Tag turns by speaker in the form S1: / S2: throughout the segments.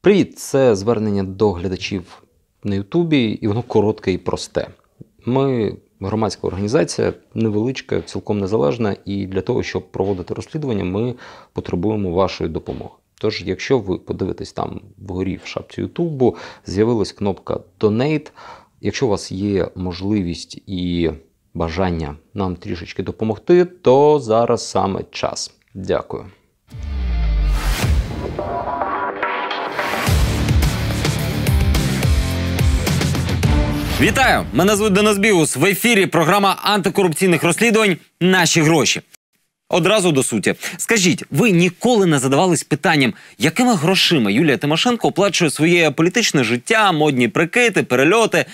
S1: Привіт! Це звернення до глядачів на Ютубі, і воно коротке і просте. Ми громадська організація, невеличка, цілком незалежна, і для того, щоб проводити розслідування, ми потребуємо вашої допомоги. Тож, якщо ви подивитесь там вгорі в шапці Ютубу, з'явилась кнопка «Donate». Якщо у вас є можливість і бажання нам трішечки допомогти, то зараз саме час. Дякую.
S2: Вітаю! Мене звуть Денис Бігус. В ефірі програма антикорупційних розслідувань «Наші гроші». Одразу до суті. Скажіть, ви ніколи не задавались питанням, якими грошима Юлія Тимошенко оплачує своє політичне життя, модні прикиди, перельоти,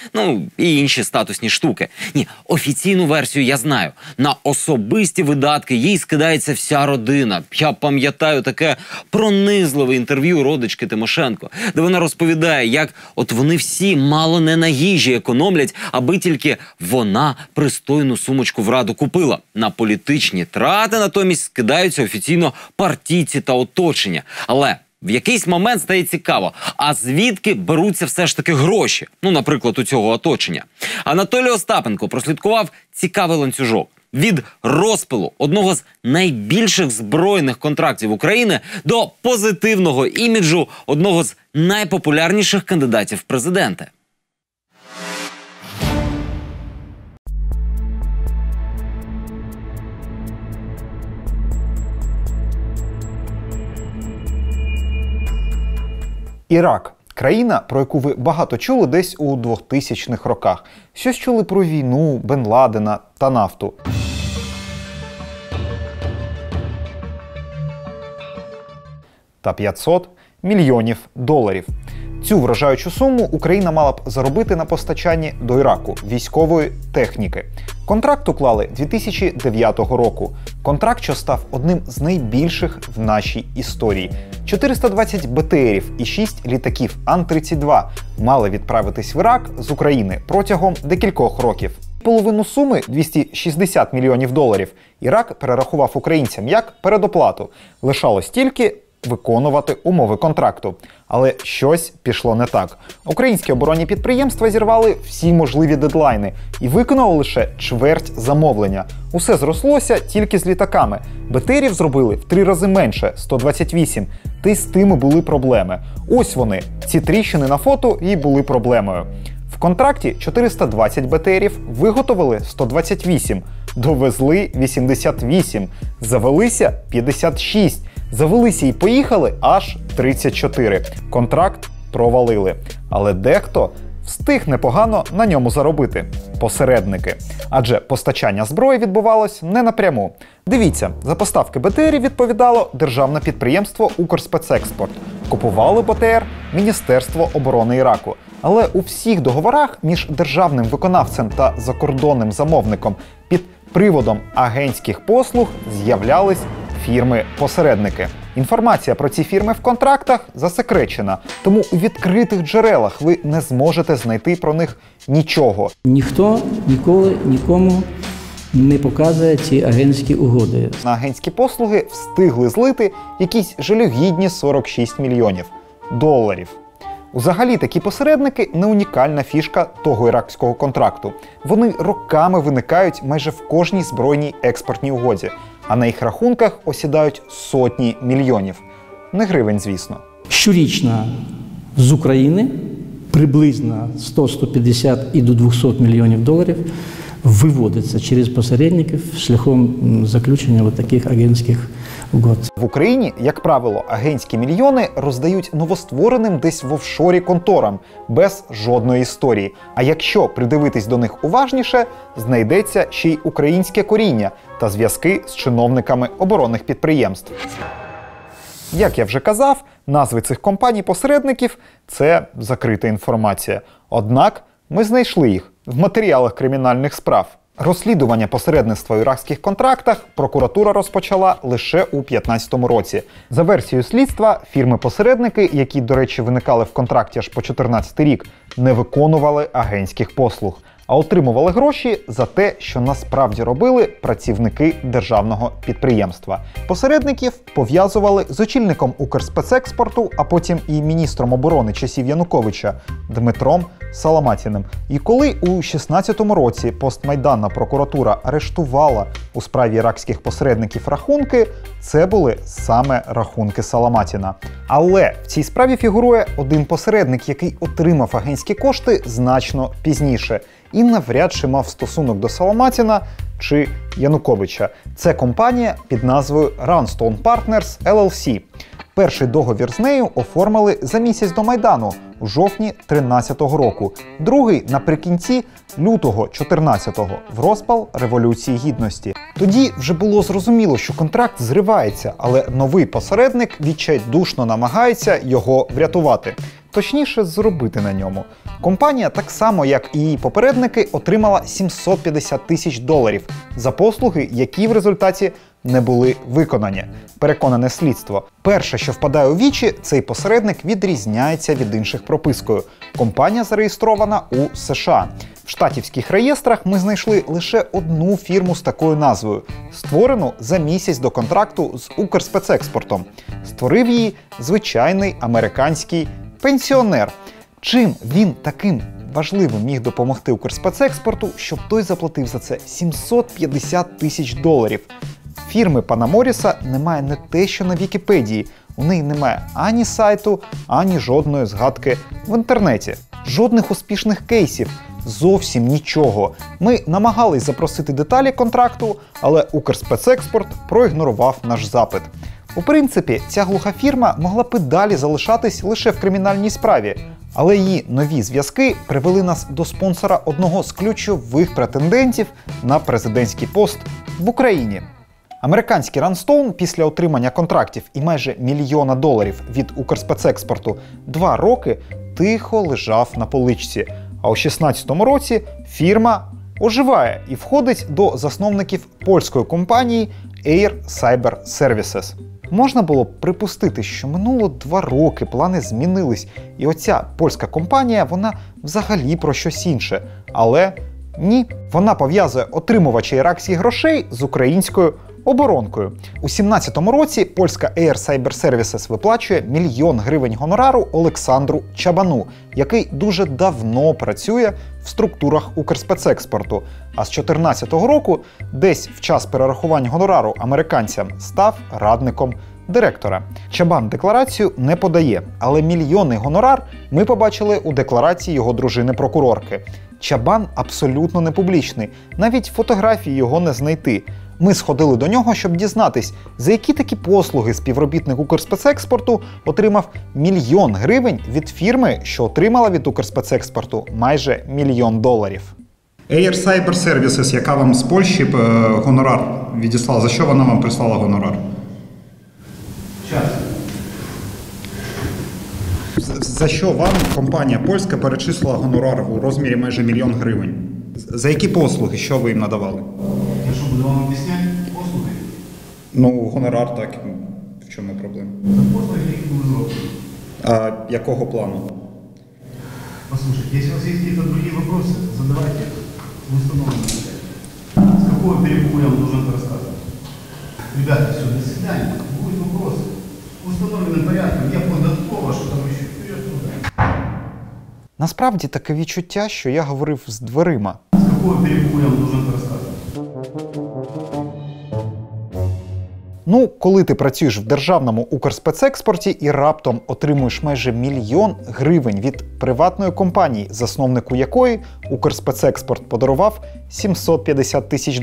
S2: і інші статусні штуки? Ні, офіційну версію я знаю. На особисті видатки їй скидається вся родина. Я пам'ятаю таке пронизливе інтерв'ю родички Тимошенко, де вона розповідає, як от вони всі мало не на їжі економлять, аби тільки вона пристойну сумочку в Раду купила. На політичні трати натомість скидаються офіційно партійці та оточення. Але в якийсь момент стає цікаво, а звідки беруться все ж таки гроші? Наприклад, у цього оточення. Анатолій Остапенко прослідкував цікавий ланцюжок. Від розпилу одного з найбільших збройних контрактів України до позитивного іміджу одного з найпопулярніших кандидатів в президенти.
S3: Ірак – країна, про яку ви багато чули десь у 2000-х роках. Щось чули про війну, Бен Ладена та нафту. Та 500 мільйонів доларів. Цю вражаючу суму Україна мала б заробити на постачанні до Іраку військової техніки. Контракт уклали 2009 року. Контракт, що став одним з найбільших в нашій історії. 420 БТРів і 6 літаків Ан-32 мали відправитись в Ірак з України протягом декількох років. Половину суми, 260 мільйонів доларів, Ірак перерахував українцям як передоплату. Лишалось тільки виконувати умови контракту. Але щось пішло не так. Українські оборонні підприємства зірвали всі можливі дедлайни і виконали лише чверть замовлення. Усе зрослося тільки з літаками. БТРів зробили в 3 рази менше – 128. Та й з тими були проблеми. Ось вони, ці тріщини на фото, і були проблемою. В контракті 420 БТРів, виготовили 128, довезли 88, завелися 56, завелися і поїхали аж 34. Контракт провалили. Але дехто встиг непогано на ньому заробити. Посередники. Адже постачання зброї відбувалось не напряму. Дивіться, за поставки БТРів відповідало державне підприємство «Укрспецекспорт». Купували БТР Міністерство оборони Іраку. Але у всіх договорах між державним виконавцем та закордонним замовником під приводом агентських послуг з'являлись фірми-посередники. Інформація про ці фірми в контрактах засекречена, тому у відкритих джерелах ви не зможете знайти про них нічого.
S4: Ніхто ніколи нікому не показує ці агентські угоди.
S3: На агентські послуги встигли злити якісь жалюгідні 46 мільйонів доларів. Взагалі, такі посередники – не унікальна фішка того іракського контракту. Вони роками виникають майже в кожній збройній експортній угоді, а на їх рахунках осідають сотні мільйонів. Не гривень, звісно.
S4: Щорічно з України приблизно 100-150 і до 200 мільйонів доларів виводиться через посередників шляхом заключення таких агентських угод.
S3: В Україні, як правило, агентські мільйони роздають новоствореним десь в офшорі конторам, без жодної історії. А якщо придивитись до них уважніше, знайдеться ще й українське коріння та зв'язки з чиновниками оборонних підприємств. Як я вже казав, назви цих компаній-посередників – це закрита інформація. Однак ми знайшли їх в матеріалах кримінальних справ. Розслідування посередництва в іракських контрактах прокуратура розпочала лише у 2015 році. За версією слідства, фірми-посередники, які, до речі, виникали в контракті аж по 2014 рік, не виконували агентських послуг. а отримували гроші за те, що насправді робили працівники державного підприємства. Посередників пов'язували з очільником Укрспецекспорту, а потім і міністром оборони часів Януковича Дмитром Соломатіним. І коли у 16-му році постмайданна прокуратура арештувала у справі іракських посередників рахунки, це були саме рахунки Соломатіна. Але в цій справі фігурує один посередник, який отримав агентські кошти значно пізніше і навряд чи мав стосунок до Соломатіна чи Януковича. Це компанія під назвою Runstone Partners LLC. Перший договір з нею оформили за місяць до Майдану, у жовтні 13-го року. Другий наприкінці лютого 14-го, в розпал Революції Гідності. Тоді вже було зрозуміло, що контракт зривається, але новий посередник відчайдушно намагається його врятувати. Точніше, зробити на ньому. Компанія, так само як і її попередники, отримала $750 тисяч за послуги, які в результаті не були виконані. Переконане слідство. Перше, що впадає у вічі, цей посередник відрізняється від інших пропискою. Компанія зареєстрована у США. В штатівських реєстрах ми знайшли лише одну фірму з такою назвою, створену за місяць до контракту з Укрспецекспортом. Створив її звичайний американський пенсіонер. Чим він таким важливим міг допомогти Укрспецекспорту, щоб той заплатив за це $750 тисяч? Фірми пана Морріса немає не те, що на Вікіпедії. У неї немає ані сайту, ані жодної згадки в інтернеті. Жодних успішних кейсів. Зовсім нічого. Ми намагались запросити деталі контракту, але Укрспецекспорт проігнорував наш запит. У принципі, ця глуха фірма могла б і далі залишатись лише в кримінальній справі, але її нові зв'язки привели нас до спонсора одного з ключових претендентів на президентський пост в Україні. Американський Runstone після отримання контрактів і майже $1 мільйон від Укрспецекспорту 2 роки тихо лежав на поличці. А у 16-му році фірма оживає і входить до засновників польської компанії Air Cyber Services. Можна було б припустити, що минуло 2 роки, плани змінились, і оця польська компанія, вона взагалі про щось інше. Але ні, вона пов'язує отримувача іракських грошей з українською оборонкою. У 17-му році польська Air Cyber Services виплачує $1 мільйон гонорару Олександру Чабану, який дуже давно працює в структурах Укрспецекспорту. А з 14-го року, десь в час перерахування гонорару американцям, став радником директора. Чабан декларацію не подає, але мільйонний гонорар ми побачили у декларації його дружини-прокурорки. Чабан абсолютно не публічний, навіть фотографії його не знайти. Ми сходили до нього, щоб дізнатись, за які такі послуги співробітник Укрспецекспорту отримав $1 мільйон від фірми, що отримала від Укрспецекспорту майже $1 мільйон.
S5: Air Cyber Services, яка вам з Польщі гонорар відіслала, за що вона вам прислала гонорар? За що вам компанія польська перечислила гонорар у розмірі майже $1 мільйон? За які послуги, що ви їм надавали?
S6: Я що, буду вам об'ясняти послуги?
S5: Ну, гонорар так, в чому проблема?
S6: Це послуги, які були зроблені.
S5: А якого плану?
S6: Послушайте, если у вас есть какие-то другие вопросы, задавайте в установленном порядке. С какого берегу я вам должен это рассказывать? Ребята, все, до свидания. Будут вопросы. В установленном порядке. Я подготовлен, что там еще вперед туда.
S3: Насправді таке відчуття, що я говорив з дверима.
S6: С какого берегу я вам должен это рассказывать?
S3: Ну, коли ти працюєш в державному Укрспецекспорті і раптом отримуєш майже $1 мільйон від приватної компанії, засновнику якої Укрспецекспорт подарував $750 тисяч,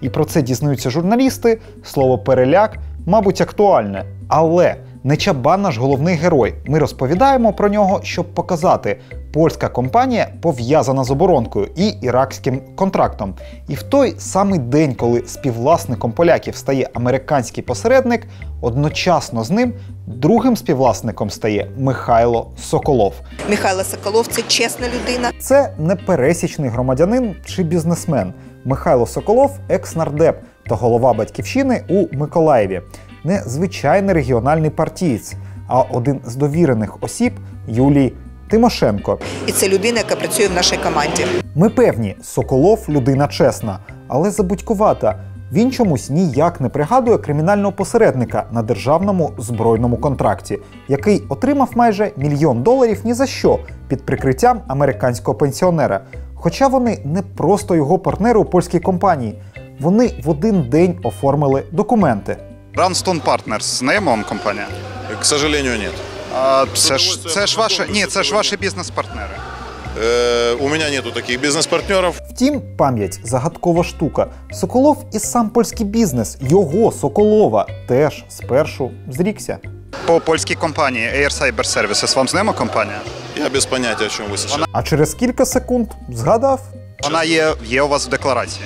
S3: і про це дізнаються журналісти, слово «переляк», мабуть, актуальне. Але не Чабан наш головний герой. Ми розповідаємо про нього, щоб показати, польська компанія пов'язана з оборонкою і іракським контрактом. І в той самий день, коли співвласником поляків стає американський посередник, одночасно з ним другим співвласником стає Михайло Соколов.
S7: Михайло Соколов – це чесна людина.
S3: Це не пересічний громадянин чи бізнесмен. Михайло Соколов – екс-нардеп та голова Батьківщини у Миколаєві. Не звичайний регіональний партієць, а один з довірених осіб Юлії Тимошенко.
S7: І це людина, яка працює в нашій команді.
S3: Ми певні, Соколов – людина чесна, але забудькувата. Він чомусь ніяк не пригадує кримінального посередника на державному збройному контракті, який отримав майже $1 мільйон ні за що під прикриттям американського пенсіонера. Хоча вони не просто його партнери у польській компанії. Вони в один день оформили документи.
S5: Randstone Partners, знаємо вам компанія?
S8: К сожалению, нет.
S5: Це ж ваші бізнес-партнери.
S8: У меня нету таких бизнес-партнеров.
S3: Втім, пам'ять – загадкова штука. Соколов і сам польський бізнес, його, Соколова, теж спершу зрікся.
S5: По польській компанії Air Cyber Services вам знайома компанія?
S8: Я без понятия, о чем вы сейчас.
S3: А через кілька секунд згадав.
S5: Вона є у вас в декларації.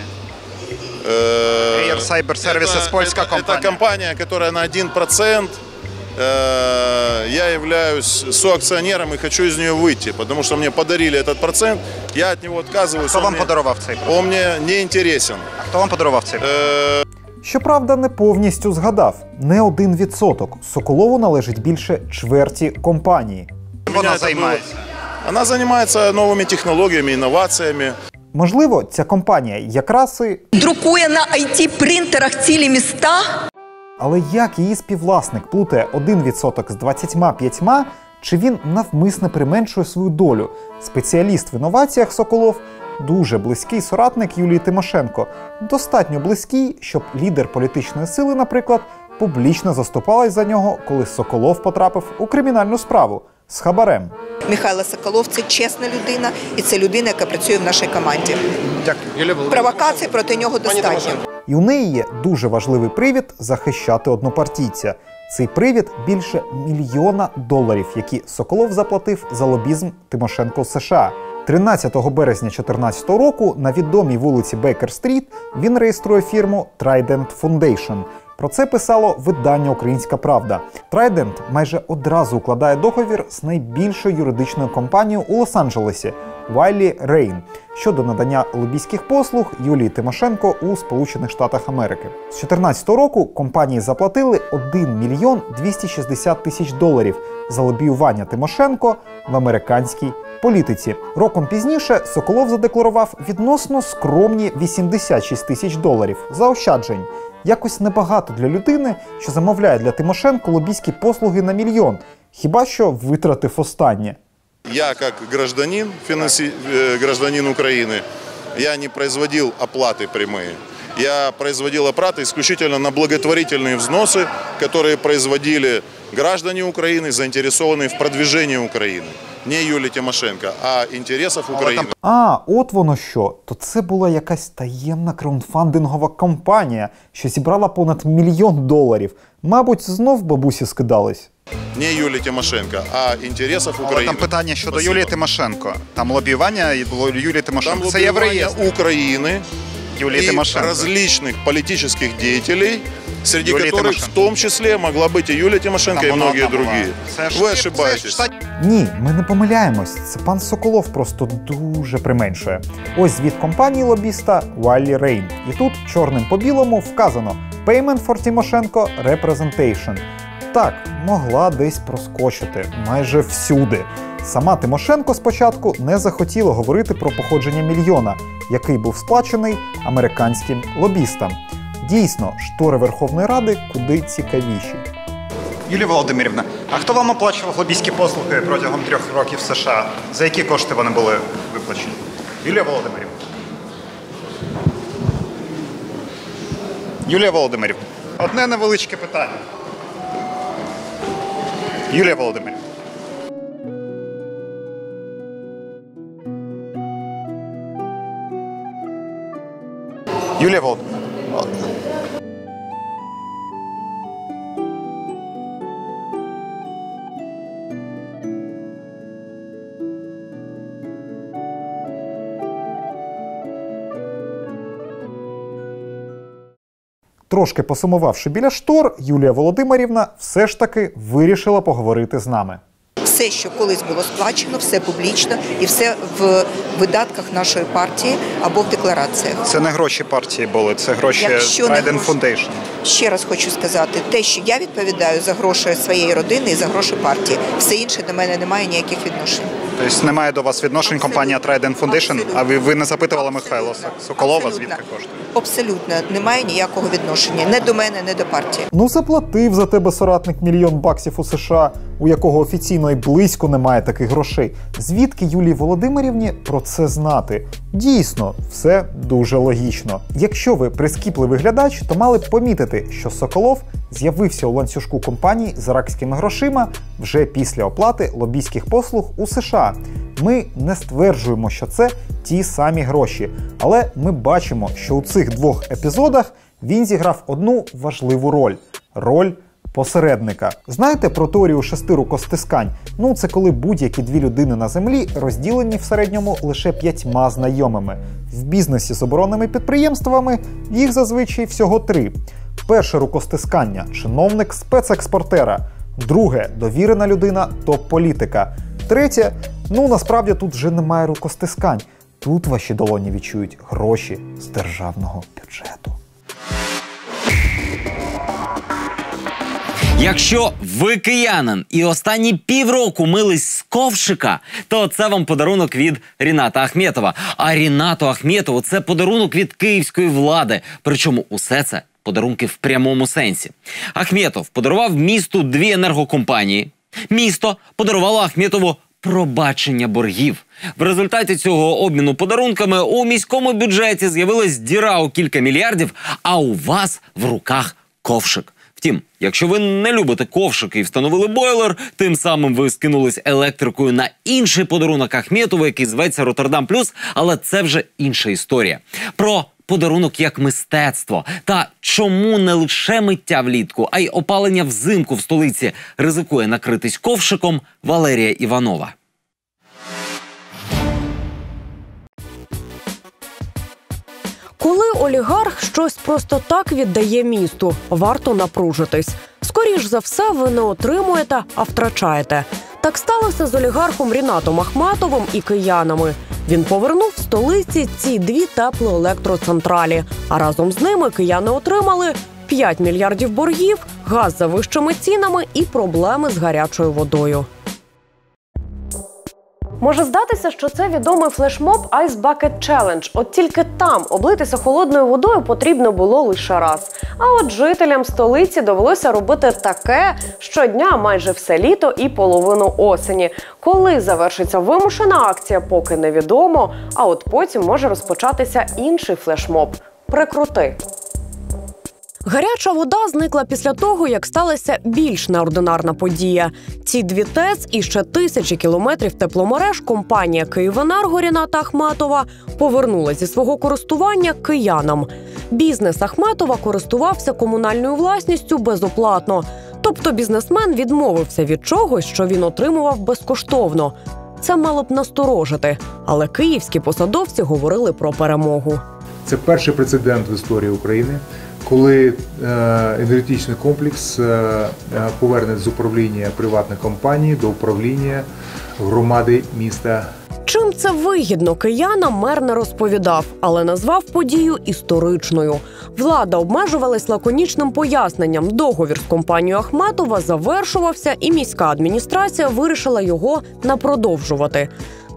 S5: Air Cyber Services, польська компанія.
S8: Это компания, которая на 1%. Я являюсь соакционером и хочу из нее выйти, потому что мне подарили этот процент, я от него отказываюсь.
S5: Хто вам подарував цей процент?
S8: Он мне не интересен.
S5: А хто вам подарував цей процент?
S3: Щоправда, не повністю згадав. Не 1%. Соколову належить більше чверті компанії.
S5: Вона займається.
S8: Она занимается новыми технологиями, инновациями.
S3: Можливо, ця компанія якраз і...
S7: Друкує на IT-принтерах цілі міста.
S3: Але як її співвласник плутає 1% з 25, чи він навмисне применшує свою долю? Спеціаліст в інноваціях Соколов – дуже близький соратник Юлії Тимошенко. Достатньо близький, щоб лідер політичної сили, наприклад, публічно заступалась за нього, коли Соколов потрапив у кримінальну справу з хабарем.
S7: Михайло Соколов – це чесна людина, і це людина, яка працює в нашій команді.
S5: Дякую.
S7: Провокацій проти нього достатньо.
S3: І у неї є дуже важливий привід захищати однопартійця. Цей привід – більше $1 мільйона, які Соколов заплатив за лобізм Тимошенко в США. 13 березня 2014 року на відомій вулиці Бейкер-стріт він реєструє фірму Trident Foundation. Про це писало видання «Українська правда». Trident майже одразу укладає договір з найбільшою юридичною компанією у Лос-Анджелесі – Wiley Rein щодо надання лобійських послуг Юлії Тимошенко у Сполучених Штатах Америки. З 2014 року компанії заплатили $1 мільйон 260 тисяч за лобіювання Тимошенко в американській політиці. Роком пізніше Соколов задекларував відносно скромні $86 тисяч заощаджень. Якось небагато для людини, що замовляє для Тимошенко лобійські послуги на $1 мільйон, хіба що витратив останнє.
S8: Я как гражданин, гражданин Украины, я не производил оплаты прямые. Я производил оплаты исключительно на благотворительные взносы, которые производили граждане Украины, заинтересованные в продвижении Украины. Не Юлии Тимошенко, а інтересів України.
S3: А, от воно що. То це була якась таємна краундфандингова компанія, що зібрала понад $1 мільйон. Мабуть, знов бабусі скидались.
S8: Не Юлії Тимошенко, а інтересів України.
S5: Але там питання щодо Юлії Тимошенко. Там лобіювання Юлії Тимошенко.
S8: Там
S5: це є в
S8: лобіювання
S5: реєстрі
S8: України
S5: Юлії Тимошенко.
S8: различных политических деятелей, среди
S5: Юлии
S8: которых
S5: Тимошенко.
S8: в том числе могла быть и Юлия Тимошенко, и многие другие. Вы ошибаетесь.
S3: Ні, ми не помиляємось. Це пан Соколов просто дуже применшує. Ось звіт компанії лобіста Wiley Rein. І тут чорним по білому вказано «Payment for Тимошенко Representation». Так, могла десь проскочити. Майже всюди. Сама Тимошенко спочатку не захотіла говорити про походження мільйона, який був сплачений американським лобістам. Дійсно, штори Верховної Ради куди цікавіші.
S5: Юлія Володимирівна, а хто вам оплачував лобійські послуги протягом 3 років в США? За які кошти вони були виплачені? Юлія Володимирівна. Юлія Володимирівна, одне невеличке питання. Юлія Володимирівна. Юлія Володимирівна.
S3: Трошки посумувавши біля штор, Юлія Володимирівна все ж таки вирішила поговорити з нами.
S7: все, що колись було сплачено, все публічно і все в видатках нашої партії або в деклараціях.
S5: Це не гроші партії були, це гроші Trident Foundation.
S7: Ще раз хочу сказати, те, що я відповідаю за гроші своєї родини і за гроші партії, все інше до мене немає ніяких відношень.
S5: Тобто немає до вас відношень компанія Trident Foundation, а ви не запитували Михайла Соколова, звідки кошти?
S7: Абсолютно, немає ніякого відношення, не до мене, не до партії.
S3: Ну заплатив за тебе соратник $1 мільйон у США, у якого офіційно і близько немає таких грошей. Звідки Юлії Володимирівні про це знати? Дійсно, все дуже логічно. Якщо ви прискіпливий глядач, то мали б помітити, що Соколов з'явився у ланцюжку компаній з іракськими грошима вже після оплати лобійських послуг у США. Ми не стверджуємо, що це ті самі гроші, але ми бачимо, що у цих двох епізодах він зіграв одну важливу роль – роль посередника. Знаєте про теорію 6 рукостискань? Ну, це коли будь-які дві людини на землі розділені в середньому лише 5 знайомими. В бізнесі з оборонними підприємствами їх зазвичай всього 3. Перше рукостискання – чиновник спецекспортера. Друге – довірена людина топ-політика. Третє – ну, насправді тут вже немає рукостискань. Тут ваші долоні відчують гроші з державного бюджету.
S2: Якщо ви киянин і останні півроку мились з ковшика, то це вам подарунок від Ріната Ахметова. А Рінату Ахметову це подарунок від київської влади. Причому усе це подарунки в прямому сенсі. Ахметов подарував місту 2 енергокомпанії. Місто подарувало Ахметову пробачення боргів. В результаті цього обміну подарунками у міському бюджеті з'явилась діра у кілька мільярдів, а у вас в руках ковшик. Втім, якщо ви не любите ковшики і встановили бойлер, тим самим ви скинулись електрикою на інший подарунок Ахметову, який зветься Роттердам Плюс, але це вже інша історія. Про подарунок як мистецтво та чому не лише миття влітку, а й опалення взимку в столиці ризикує накритись ковшиком Валерія Іванова.
S9: Коли олігарх щось просто так віддає місту, варто напружитись. Скоріш за все, ви не отримуєте, а втрачаєте. Так сталося з олігархом Рінатом Ахметовим і киянами. Він повернув столиці ці 2 теплоелектроцентралі, а разом з ними кияни отримали 5 мільярдів боргів, газ за вищими цінами і проблеми з гарячою водою. Може здатися, що це відомий флешмоб Ice Bucket Challenge. От тільки там облитися холодною водою потрібно було лише раз. А от жителям столиці довелося робити таке щодня майже все літо і половину осені. Коли завершиться вимушена акція, поки невідомо, а от потім може розпочатися інший флешмоб – «Прикрути». Гаряча вода зникла після того, як сталася більш неординарна подія. Ці 2 ТЕЦ і ще тисячі кілометрів тепломереж компанія «Київенерго» Ріната Ахметова повернула зі свого користування киянам. Бізнес Ахметова користувався комунальною власністю безоплатно. Тобто бізнесмен відмовився від чогось, що він отримував безкоштовно. Це мало б насторожити, але київські посадовці говорили про перемогу.
S10: Це перший прецедент в історії України, коли енергетичний комплекс поверне з управління приватної компанії до управління громади міста.
S9: Чим це вигідно киянам, мер не розповідав, але назвав подію історичною. Влада обмежувалась лаконічним поясненням. Договір з компанією Ахметова завершувався, і міська адміністрація вирішила його не продовжувати.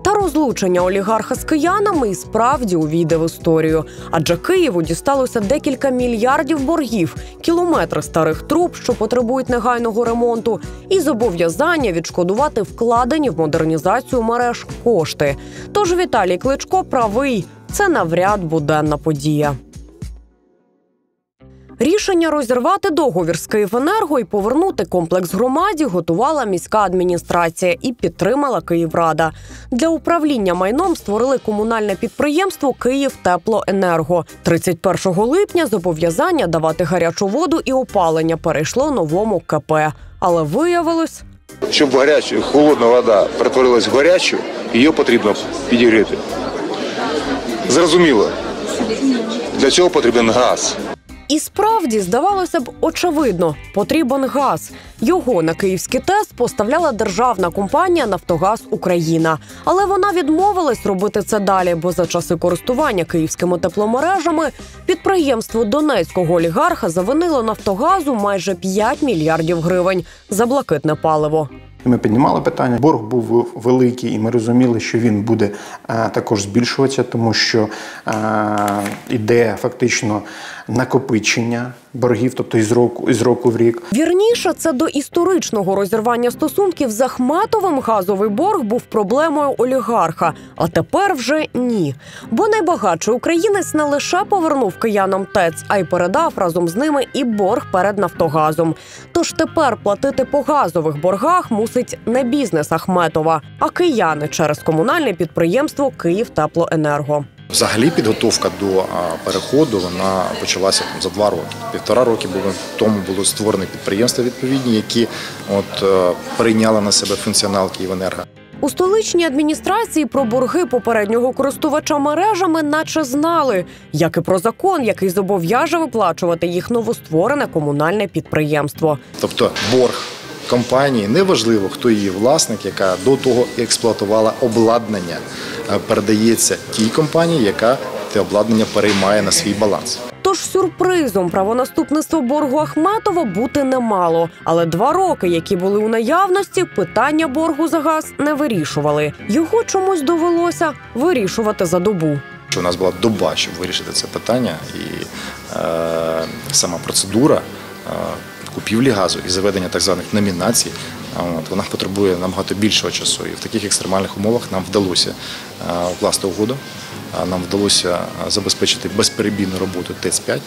S9: Та розлучення олігарха з киянами і справді увійде в історію. Адже Києву дісталося декілька мільярдів боргів, кілометри старих труб, що потребують негайного ремонту, і зобов'язання відшкодувати вкладені в модернізацію мереж кошти. Тож Віталій Кличко правий – це навряд буденна подія. Рішення розірвати договір з «Київенерго» і повернути комплекс громаді готувала міська адміністрація і підтримала Київрада. Для управління майном створили комунальне підприємство «Київтеплоенерго». 31 липня зобов'язання давати гарячу воду і опалення перейшло новому КП. Але виявилось...
S11: Щоб холодна вода перетворилась в гарячу, її потрібно підігріти. Зрозуміло, для цього потрібен газ.
S9: І справді, здавалося б, очевидно, потрібен газ. Його на київський ТЕЦ поставляла державна компанія «Нафтогаз Україна». Але вона відмовилась робити це далі, бо за часи користування київськими тепломережами підприємство донецького олігарха завинило «Нафтогазу» майже 5 мільярдів гривень за блакитне паливо.
S12: Ми піднімали питання, борг був великий, і ми розуміли, що він буде також збільшуватися, тому що іде фактично накопичення боргів, тобто із року в рік.
S9: Вірніше, це до історичного розірвання стосунків з Ахметовим газовий борг був проблемою олігарха, а тепер вже ні. Бо найбагатший українець не лише повернув киянам ТЕЦ, а й передав разом з ними і борг перед «Нафтогазом». Тож тепер платити по газових боргах мусить не бізнес Ахметова, а кияни через комунальне підприємство «Київтеплоенерго».
S13: Взагалі підготовка до переходу вона почалася за 2 роки. 1,5 роки тому було створено підприємства відповідні, які прийняли на себе функціонал «Київенерго».
S9: У столичній адміністрації про борги попереднього користувача мережами наче знали, як і про закон, який зобов'яже виплачувати їх новостворене комунальне підприємство.
S13: Тобто борг компанії, неважливо, хто її власник, яка до того експлуатувала обладнання, передається тій компанії, яка те обладнання переймає на свій баланс.
S9: Тож сюрпризом правонаступництво боргу Ахметова бути не мало. Але 2 роки, які були у наявності, питання боргу за газ не вирішували. Його чомусь довелося вирішувати за добу.
S13: У нас була доба, щоб вирішити це питання, і сама процедура купівлі газу і заведення так званих номінацій, вона потребує набагато більшого часу. І в таких екстремальних умовах нам вдалося укласти угоду, нам вдалося забезпечити безперебійну роботу ТЕЦ-5.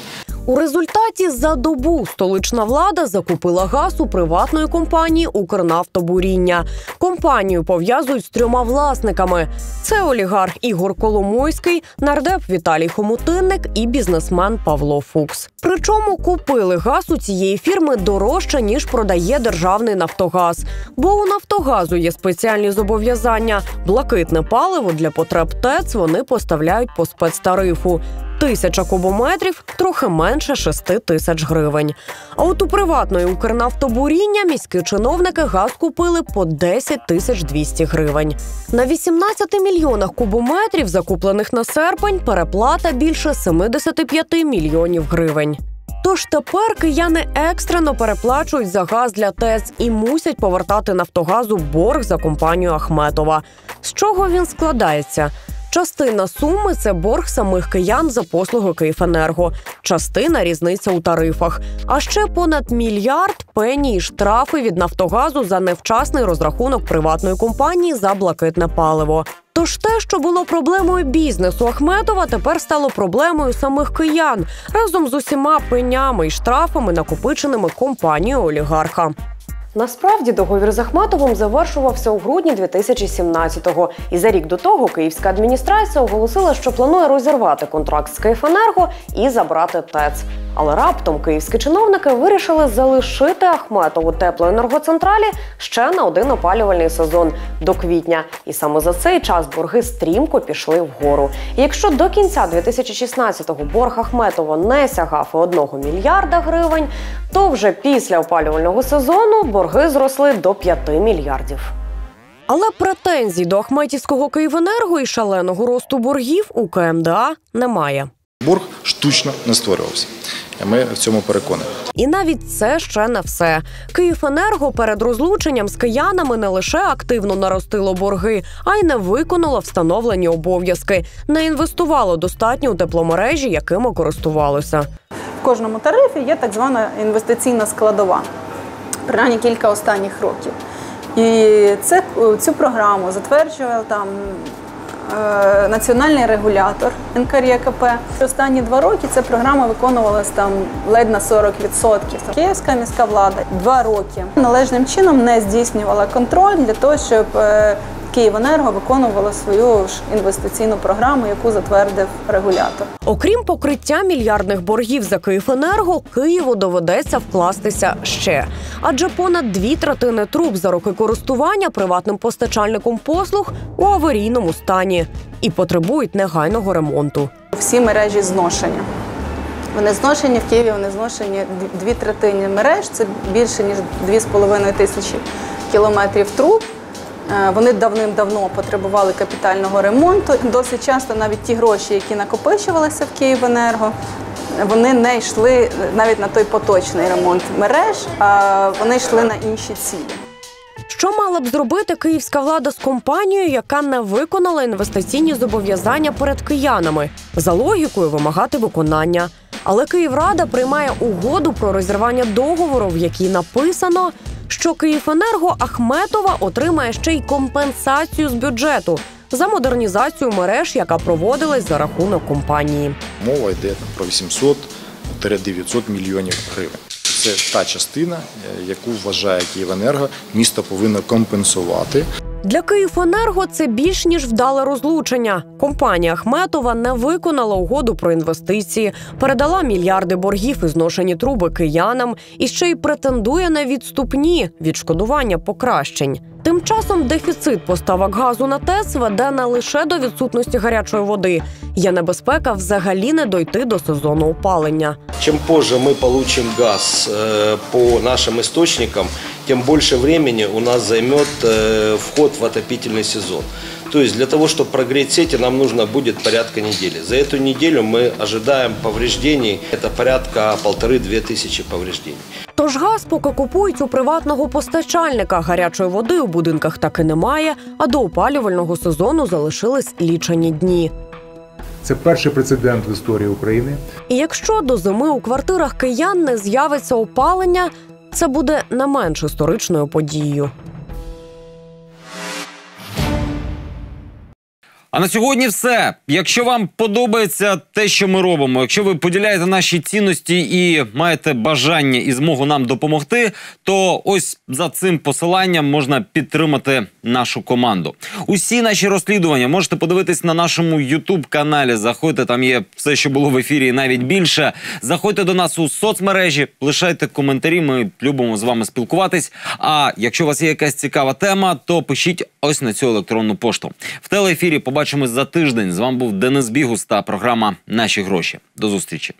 S9: У результаті за добу столична влада закупила газ у приватної компанії «Укрнафтобуріння». Компанію пов'язують з 3 власниками. Це олігарх Ігор Коломойський, нардеп Віталій Хомутинник і бізнесмен Павло Фукс. Причому купили газ у цієї фірми дорожче, ніж продає державний «Нафтогаз». Бо у «Нафтогазу» є спеціальні зобов'язання. Блакитне паливо для потреб ТЕЦ вони поставляють по спецтарифу. 1000 кубометрів – трохи менше 6 тисяч гривень. А от у приватної «Укрнафтобуріння» міські чиновники газ купили по 10 200 гривень. На 18 мільйонах кубометрів, закуплених на серпень, переплата більше 75 мільйонів гривень. Тож тепер кияни екстрено переплачують за газ для ТЕЦ і мусять повертати «Нафтогазу» борг за компанію Ахметова. З чого він складається? Частина суми – це борг самих киян за послуги «Київенерго», частина – різниця у тарифах. А ще понад 1 мільярд – пені і штрафи від «Нафтогазу» за невчасний розрахунок приватної компанії за блакитне паливо. Тож те, що було проблемою бізнесу Ахметова, тепер стало проблемою самих киян разом з усіма пенями і штрафами, накопиченими компанією олігарха. Насправді, договір з Ахметовим завершувався у грудні 2017-го. І за рік до того київська адміністрація оголосила, що планує розірвати контракт з «Київенерго» і забрати ТЕЦ. Але раптом київські чиновники вирішили залишити Ахметову теплоенергоцентралі ще на 1 опалювальний сезон – до квітня. І саме за цей час борги стрімко пішли вгору. І якщо до кінця 2016-го борг Ахметова не сягав 1 мільярда гривень, то вже після опалювального сезону борги зросли до 5 мільярдів. Але претензій до ахметівського «Київенерго» і шаленого росту боргів у КМДА немає.
S13: Борг штучно не створювався. Ми в цьому переконані.
S9: І навіть це ще не все. «Київенерго» перед розлученням з киянами не лише активно наростило борги, а й не виконало встановлені обов'язки. Не інвестувало достатньо у тепломережі, якими користувалося.
S14: В кожному тарифі є так звана інвестиційна складова, принаймні кілька останніх років. І цю програму затверджував національний регулятор НКРЕКП. Останні 2 роки ця програма виконувалася ледь на 40%. Київська міська влада 2 роки належним чином не здійснювала контроль для того, щоб «Київенерго» виконувало свою ж інвестиційну програму, яку затвердив регулятор.
S9: Окрім покриття мільярдних боргів за «Київенерго», Києву доведеться вкластися ще. Адже понад 2/3 труб за роки користування приватним постачальником послуг у аварійному стані і потребують негайного ремонту.
S14: Всі мережі зношення. Вони зношені в Києві, вони зношені 2/3 мереж, це більше ніж 2,5 тисячі кілометрів труб. Вони давним-давно потребували капітального ремонту. Досить часто навіть ті гроші, які накопичувалися в Київенерго, вони не йшли навіть на той поточний ремонт мереж, а вони йшли на інші цілі.
S9: Що мала б зробити київська влада з компанією, яка не виконала інвестиційні зобов'язання перед киянами? За логікою вимагати виконання. Але Київрада приймає угоду про розірвання договору, в якій написано, що Київенерго Ахметова отримає ще й компенсацію з бюджету за модернізацію мереж, яка проводилась за рахунок компанії.
S13: Мова йде про 800-900 мільйонів гривень. Це та частина, яку вважає Київенерго, місто повинно компенсувати.
S9: Для Київенерго це більш ніж вдале розлучення. Компанія Ахметова не виконала угоду про інвестиції, передала мільярди боргів і зношені труби киянам і ще й претендує на відступні відшкодування покращень. Тим часом дефіцит поставок газу на ТЕЦ веде не лише до відсутності гарячої води. Є небезпека взагалі не дойти до сезону опалення.
S15: Чим позже ми отримаємо газ по нашим істочникам, тем больше времени у нас займет вход в отопительный сезон. То есть для того, чтобы прогреть сети, нам нужно будет порядка недели. За эту неделю мы ожидаем повреждений, это порядка 1500-2 тисячі повреждений.
S9: Тож газ поки купують у приватного постачальника. Гарячої води у будинках таки немає, а до опалювального сезону залишились лічені дні.
S10: Це перший прецедент в історії України.
S9: І якщо до зими у квартирах киян не з'явиться опалення, це буде не менш історичною подією.
S2: А на сьогодні все. Якщо вам подобається те, що ми робимо, якщо ви поділяєте наші цінності і маєте бажання і змогу нам допомогти, то ось за цим посиланням можна підтримати нашу команду. Усі наші розслідування можете подивитись на нашому YouTube-каналі. Заходьте, там є все, що було в ефірі, і навіть більше. Заходьте до нас у соцмережі, лишайте коментарі, ми любимо з вами спілкуватись. А якщо у вас є якась цікава тема, то пишіть ось на цю електронну пошту. В телеефірі побачимось за тиждень. З вами був Денис Бігус та програма «Наші гроші». До зустрічі.